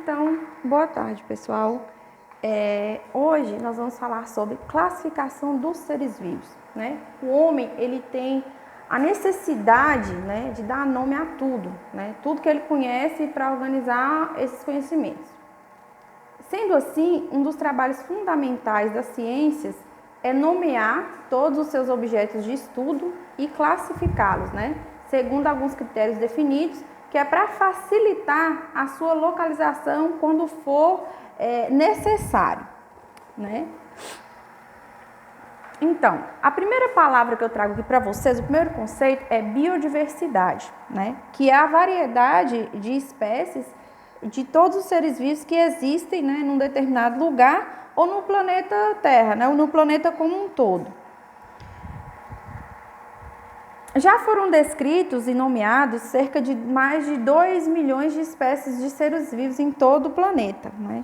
Então, boa tarde, pessoal. Hoje nós vamos falar sobre classificação dos seres vivos, né? O homem, ele tem a necessidade, né, de dar nome a tudo, né? Tudo que ele conhece para organizar esses conhecimentos. Sendo assim, um dos trabalhos fundamentais das ciências é nomear todos os seus objetos de estudo e classificá-los, né? Segundo alguns critérios definidos, que é para facilitar a sua localização quando for necessário, né? Então, a primeira palavra que eu trago aqui para vocês, o primeiro conceito é biodiversidade, né? Que é a variedade de espécies de todos os seres vivos que existem, né, num determinado lugar ou no planeta Terra, né, ou no planeta como um todo. Já foram descritos e nomeados cerca de mais de 2 milhões de espécies de seres vivos em todo o planeta, né?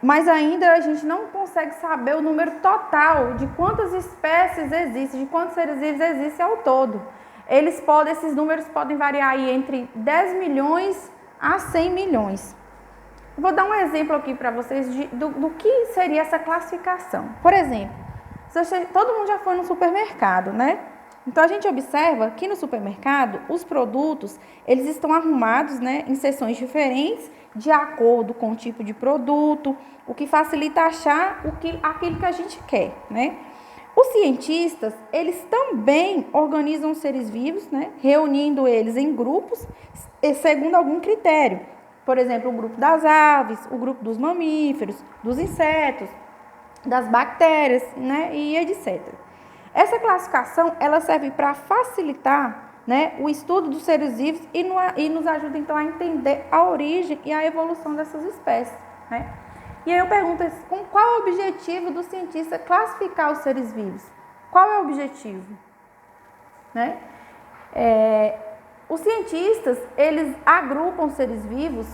Mas ainda a gente não consegue saber o número total de quantas espécies existem, de quantos seres vivos existem ao todo. Esses números podem variar aí entre 10 milhões a 100 milhões. Vou dar um exemplo aqui para vocês do que seria essa classificação. Por exemplo, todo mundo já foi no supermercado, né? Então, a gente observa que no supermercado, os produtos, eles estão arrumados, né, em seções diferentes, de acordo com o tipo de produto, o que facilita achar aquilo que a gente quer, né? Os cientistas, eles também organizam os seres vivos, né, reunindo eles em grupos, segundo algum critério. Por exemplo, o grupo das aves, o grupo dos mamíferos, dos insetos, das bactérias, né, e etc. Essa classificação, ela serve para facilitar, né, o estudo dos seres vivos e nos ajuda, então, a entender a origem e a evolução dessas espécies, né? E aí eu pergunto, qual é o objetivo do cientista classificar os seres vivos? Qual é o objetivo? Né? Os cientistas, eles agrupam seres vivos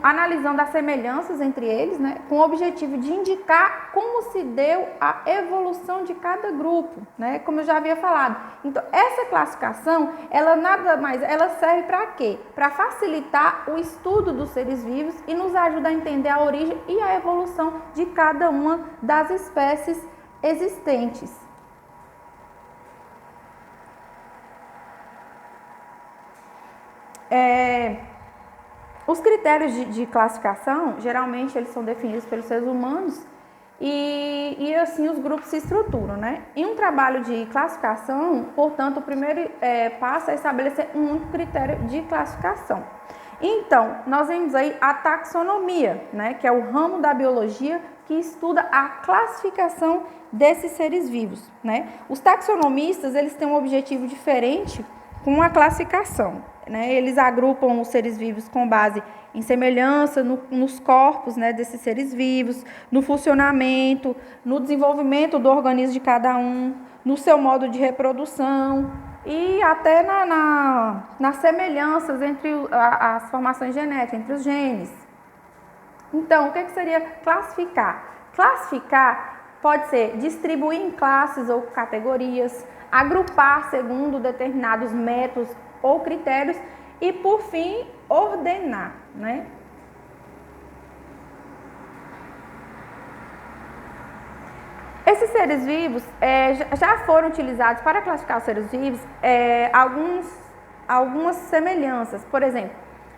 analisando as semelhanças entre eles, né, com o objetivo de indicar como se deu a evolução de cada grupo, né, como eu já havia falado. Então, essa classificação, ela serve para quê? Para facilitar o estudo dos seres vivos e nos ajuda a entender a origem e a evolução de cada uma das espécies existentes. Os critérios de classificação, geralmente, eles são definidos pelos seres humanos e assim os grupos se estruturam, né? Em um trabalho de classificação, portanto, o primeiro passo é estabelecer um único critério de classificação. Então, nós vemos aí a taxonomia, né? Que é o ramo da biologia que estuda a classificação desses seres vivos, né? Os taxonomistas, eles têm um objetivo diferente com a classificação, né? Eles agrupam os seres vivos com base em semelhança nos corpos, né, desses seres vivos, no funcionamento, no desenvolvimento do organismo de cada um, no seu modo de reprodução e até nas semelhanças entre as formações genéticas, entre os genes. Então, o que seria classificar? Classificar pode ser distribuir em classes ou categorias, agrupar segundo determinados métodos ou critérios e, por fim, ordenar, né? Esses seres vivos já foram utilizados para classificar os seres vivos algumas semelhanças. Por exemplo,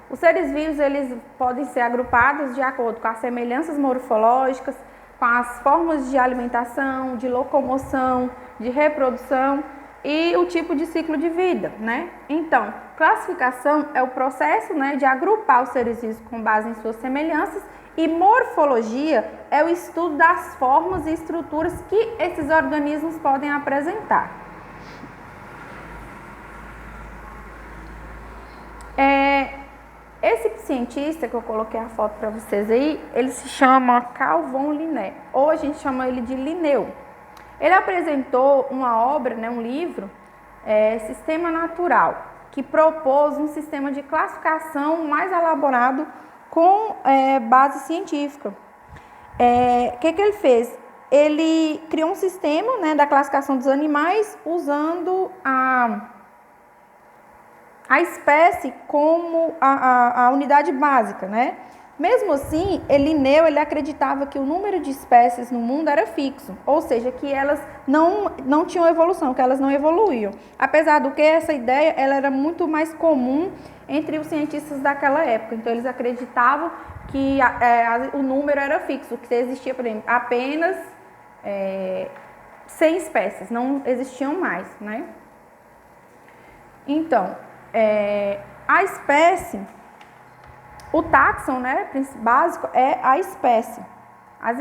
os seres vivos, eles podem ser agrupados de acordo com as semelhanças morfológicas, com as formas de alimentação, de locomoção, de reprodução e o tipo de ciclo de vida, né? Então, classificação é o processo, né, de agrupar os seres vivos com base em suas semelhanças e morfologia é o estudo das formas e estruturas que esses organismos podem apresentar. Esse cientista que eu coloquei a foto para vocês aí, ele se chama Carl von Linné, ou a gente chama ele de Linneu. Ele apresentou uma obra, né, um livro, Sistema Natural, que propôs um sistema de classificação mais elaborado com base científica. O que ele fez? Ele criou um sistema, né, da classificação dos animais usando a espécie como a unidade básica, né? Mesmo assim, Linneu ele acreditava que o número de espécies no mundo era fixo, ou seja, que elas não tinham evolução, que elas não evoluíam. Apesar do que essa ideia ela era muito mais comum entre os cientistas daquela época. Então, eles acreditavam que o número era fixo, que existia, por exemplo, apenas 100 espécies, não existiam mais, né? Então, a espécie, o táxon, né, básico é a espécie.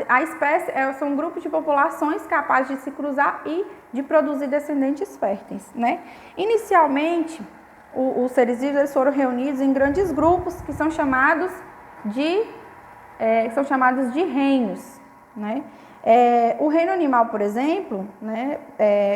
A espécie são grupos de populações capazes de se cruzar e de produzir descendentes férteis, né? Inicialmente, os seres vivos eles foram reunidos em grandes grupos que são chamados de reinos, né? O reino animal, por exemplo, né,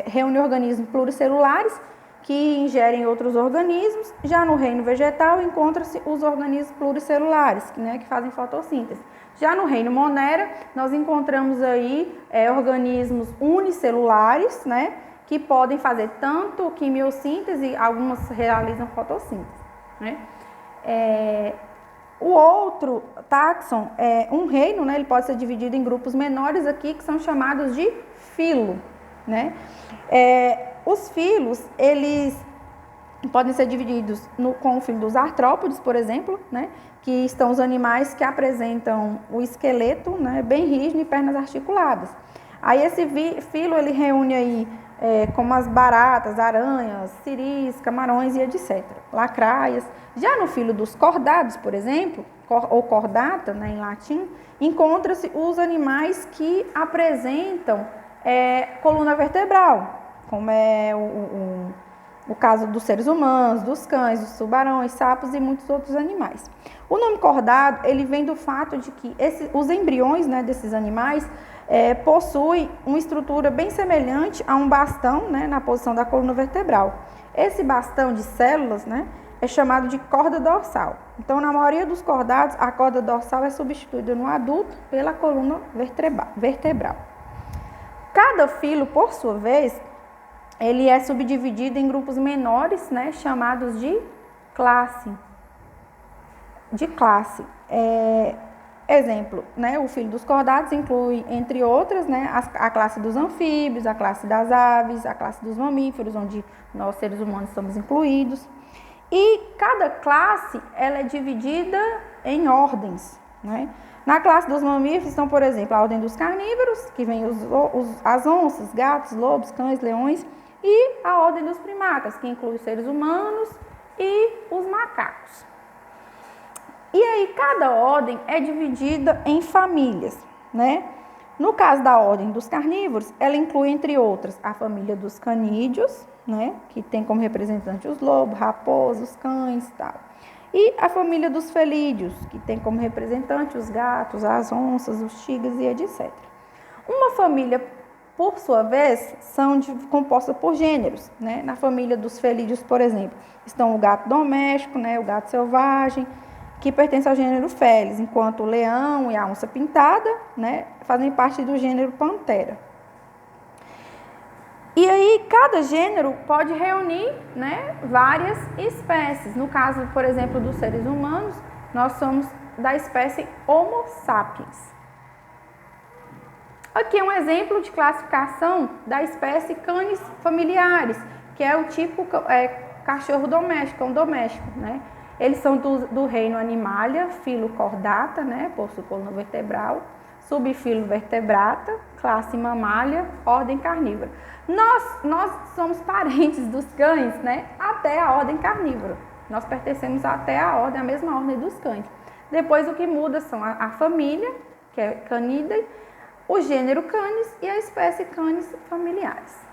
reúne organismos pluricelulares que ingerem outros organismos. Já no reino vegetal encontram-se os organismos pluricelulares, que fazem fotossíntese. Já no reino monera, nós encontramos aí organismos unicelulares, né, que podem fazer tanto quimiossíntese, algumas realizam fotossíntese, né? O outro táxon, um reino, né, ele pode ser dividido em grupos menores aqui, que são chamados de filo, né? Os filos, eles podem ser divididos com o filo dos artrópodes, por exemplo, né, que estão os animais que apresentam o esqueleto, né, bem rígido e pernas articuladas. Aí esse filo, ele reúne aí como as baratas, aranhas, siris, camarões e etc. Lacraias. Já no filo dos cordados, por exemplo, ou cordata, né, em latim, encontra-se os animais que apresentam coluna vertebral, como é o caso dos seres humanos, dos cães, dos tubarões, sapos e muitos outros animais. O nome cordado, ele vem do fato de que os embriões, né, desses animais possuem uma estrutura bem semelhante a um bastão, né, na posição da coluna vertebral. Esse bastão de células, né, é chamado de corda dorsal. Então, na maioria dos cordados, a corda dorsal é substituída no adulto pela coluna vertebral. Cada filo, por sua vez, ele é subdividido em grupos menores, né, chamados de classe. Exemplo, né, o filo dos cordados inclui, entre outras, né, a classe dos anfíbios, a classe das aves, a classe dos mamíferos, onde nós, seres humanos, estamos incluídos. E cada classe, ela é dividida em ordens, né? Na classe dos mamíferos estão, por exemplo, a ordem dos carnívoros, que vem as onças, gatos, lobos, cães, leões, e a ordem dos primatas, que inclui os seres humanos e os macacos. E aí, cada ordem é dividida em famílias, né? No caso da ordem dos carnívoros, ela inclui, entre outras, a família dos canídeos, né? Que tem como representante os lobos, raposas, cães e tal. E a família dos felídeos, que tem como representante os gatos, as onças, os tigres e etc. Uma família, por sua vez, são composta por gêneros, né? Na família dos felídeos, por exemplo, estão o gato doméstico, né? O gato selvagem, que pertence ao gênero Felis, enquanto o leão e a onça pintada, né, fazem parte do gênero Panthera. E aí, cada gênero pode reunir, né, várias espécies. No caso, por exemplo, dos seres humanos, nós somos da espécie Homo sapiens. Aqui é um exemplo de classificação da espécie Canis familiaris, que é o tipo cachorro doméstico, cão doméstico, né? Eles são do reino Animalia, filo Chordata, né, possui coluna vertebral, subfilo Vertebrata, classe Mammalia, ordem carnívora. Nós somos parentes dos cães, né, até a ordem carnívora. Nós pertencemos até a mesma ordem dos cães. Depois o que muda são a família, que é Canidae, o gênero Canis e a espécie Canis familiaris.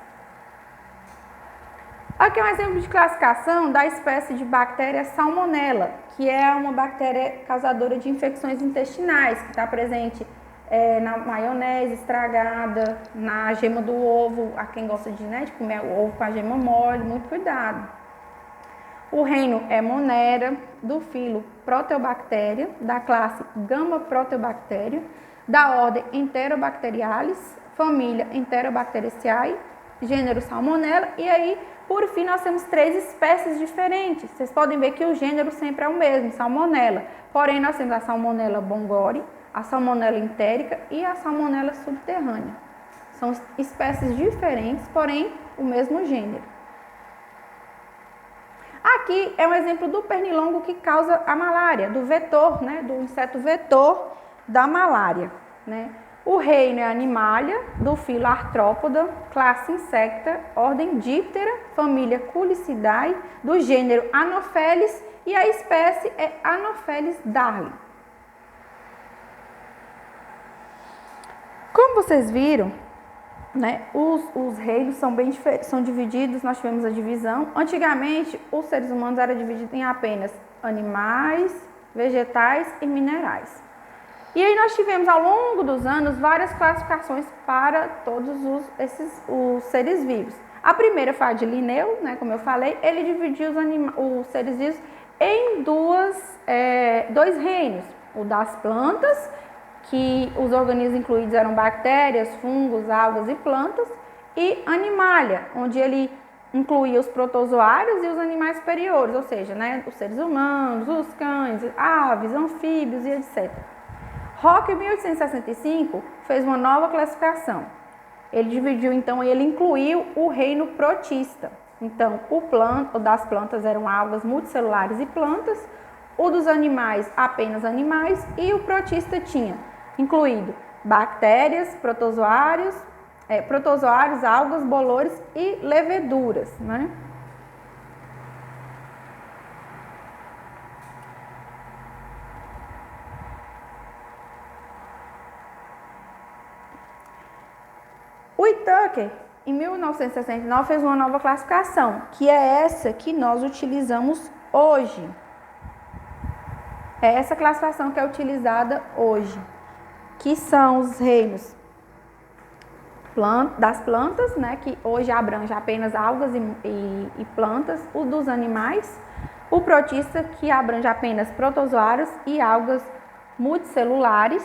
Aqui é um exemplo de classificação da espécie de bactéria Salmonella, que é uma bactéria causadora de infecções intestinais, que está presente na maionese estragada, na gema do ovo, a quem gosta de comer o ovo com a gema mole, muito cuidado. O reino é Monera, do filo Proteobacteria, da classe Gamma Proteobacteria, da ordem Enterobacterialis, família Enterobacteriaceae, gênero Salmonella, e aí, por fim, nós temos 3 espécies diferentes. Vocês podem ver que o gênero sempre é o mesmo, Salmonella. Porém, nós temos a Salmonella bongori, a Salmonella entérica e a Salmonella subterrânea. São espécies diferentes, porém, o mesmo gênero. Aqui é um exemplo do pernilongo que causa a malária, do vetor, né, do inseto vetor da malária, né? O reino é Animalia, do filo Arthropoda, classe Insecta, ordem Diptera, família Culicidae, do gênero Anopheles, e a espécie é Anopheles darling. Como vocês viram, né, os reinos são divididos, nós tivemos a divisão. Antigamente, os seres humanos eram divididos em apenas animais, vegetais e minerais. E aí nós tivemos ao longo dos anos várias classificações para todos os seres vivos. A primeira foi a de Linneu, né, como eu falei, ele dividiu os seres vivos em dois reinos, o das plantas, que os organismos incluídos eram bactérias, fungos, algas e plantas, e Animalia, onde ele incluía os protozoários e os animais superiores, ou seja, né, os seres humanos, os cães, aves, anfíbios e etc. Rock, em 1865, fez uma nova classificação. Ele dividiu, então, ele incluiu o reino protista. Então, o das plantas eram algas multicelulares e plantas, o dos animais, apenas animais, e o protista tinha incluído bactérias, protozoários, algas, bolores e leveduras, né? O Whittaker, em 1969, fez uma nova classificação, que é essa que nós utilizamos hoje. É essa classificação que é utilizada hoje, que são os reinos das plantas, né, que hoje abrange apenas algas e plantas, o dos animais, o protista, que abrange apenas protozoários e algas multicelulares,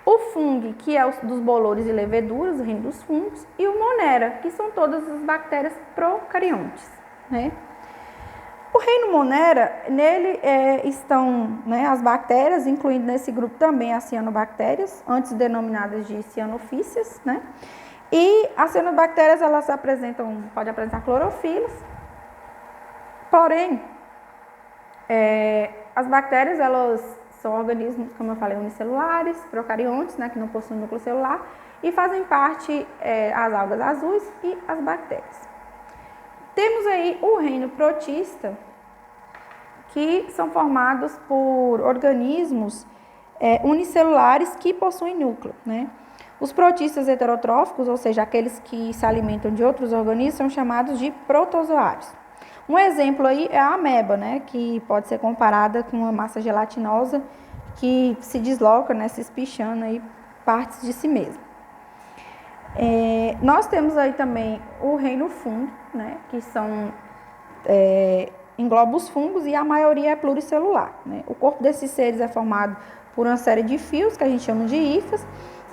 o fungo, que é dos bolores e leveduras, o reino dos fungos, e o monera, que são todas as bactérias procariontes, né? O reino monera, nele estão, né, as bactérias, incluindo nesse grupo também as cianobactérias, antes denominadas de cianofícias, né? E as cianobactérias, elas podem apresentar clorofilas, porém, as bactérias, elas são organismos, como eu falei, unicelulares, procariontes, né, que não possuem núcleo celular, e fazem parte as algas azuis e as bactérias. Temos aí o reino protista, que são formados por organismos unicelulares que possuem núcleo, né? Os protistas heterotróficos, ou seja, aqueles que se alimentam de outros organismos, são chamados de protozoários. Um exemplo aí é a ameba, né, que pode ser comparada com uma massa gelatinosa que se desloca, né, se espichando aí partes de si mesma. Nós temos aí também o reino fungo, né, que engloba os fungos e a maioria é pluricelular, né? O corpo desses seres é formado por uma série de fios, que a gente chama de hifas,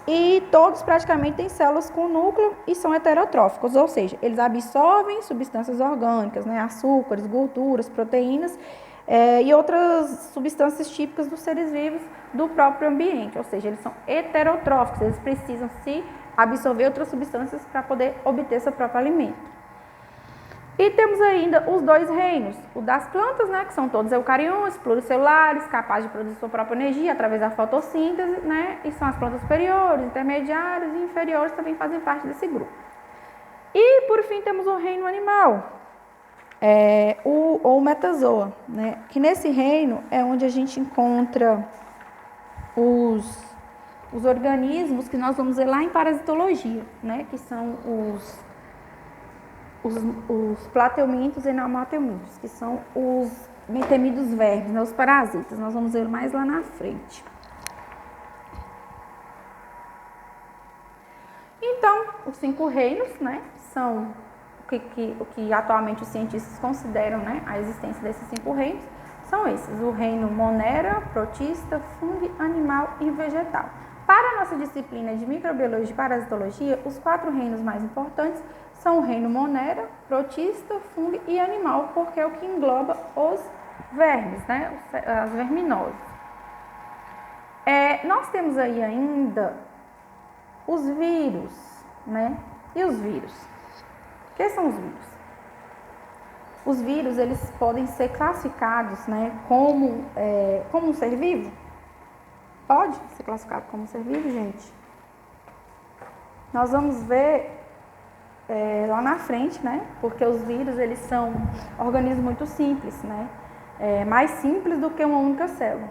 e todos praticamente têm células com núcleo e são heterotróficos, ou seja, eles absorvem substâncias orgânicas, né, açúcares, gorduras, proteínas e outras substâncias típicas dos seres vivos do próprio ambiente, ou seja, eles são heterotróficos, eles precisam se absorver outras substâncias para poder obter seu próprio alimento. E temos ainda os dois reinos, o das plantas, né, que são todos eucariontes, pluricelulares, capazes de produzir sua própria energia através da fotossíntese, né, e são as plantas superiores, intermediárias e inferiores também fazem parte desse grupo. E, por fim, temos o reino animal, ou metazoa, né, que nesse reino é onde a gente encontra os organismos que nós vamos ver lá em parasitologia, né, que são os plateumintos e neomateumintos, que são os temidos vermes, né, os parasitas. Nós vamos ver mais lá na frente. Então, os 5 reinos, né, são o que atualmente os cientistas consideram, né, a existência desses 5 reinos, são esses: o reino monera, protista, fungo, animal e vegetal. Para a nossa disciplina de microbiologia e parasitologia, os 4 reinos mais importantes são o reino monera, protista, fungo e animal, porque é o que engloba os vermes, né? As verminoses. Nós temos aí ainda os vírus, né? E os vírus? O que são os vírus? Os vírus, eles podem ser classificados, né, como um ser vivo? Pode ser classificado como um ser vivo, gente? Nós vamos ver lá na frente, né? Porque os vírus, eles são organismos muito simples, né? Mais simples do que uma única célula,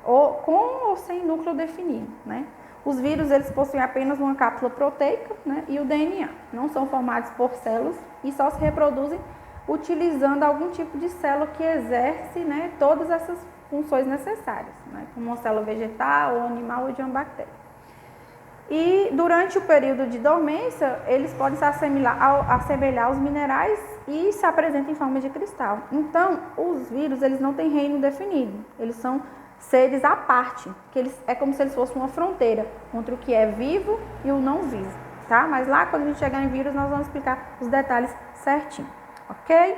com ou sem núcleo definido, né? Os vírus, eles possuem apenas uma cápsula proteica, né, e o DNA. Não são formados por células e só se reproduzem utilizando algum tipo de célula que exerce, né, todas essas funções necessárias, né, como uma célula vegetal, ou animal ou de uma bactéria. E durante o período de dormência, eles podem se assemelhar aos minerais e se apresentam em forma de cristal. Então, os vírus, eles não têm reino definido, eles são seres à parte, que é como se eles fossem uma fronteira entre o que é vivo e o não vivo, tá? Mas lá, quando a gente chegar em vírus, nós vamos explicar os detalhes certinho, ok?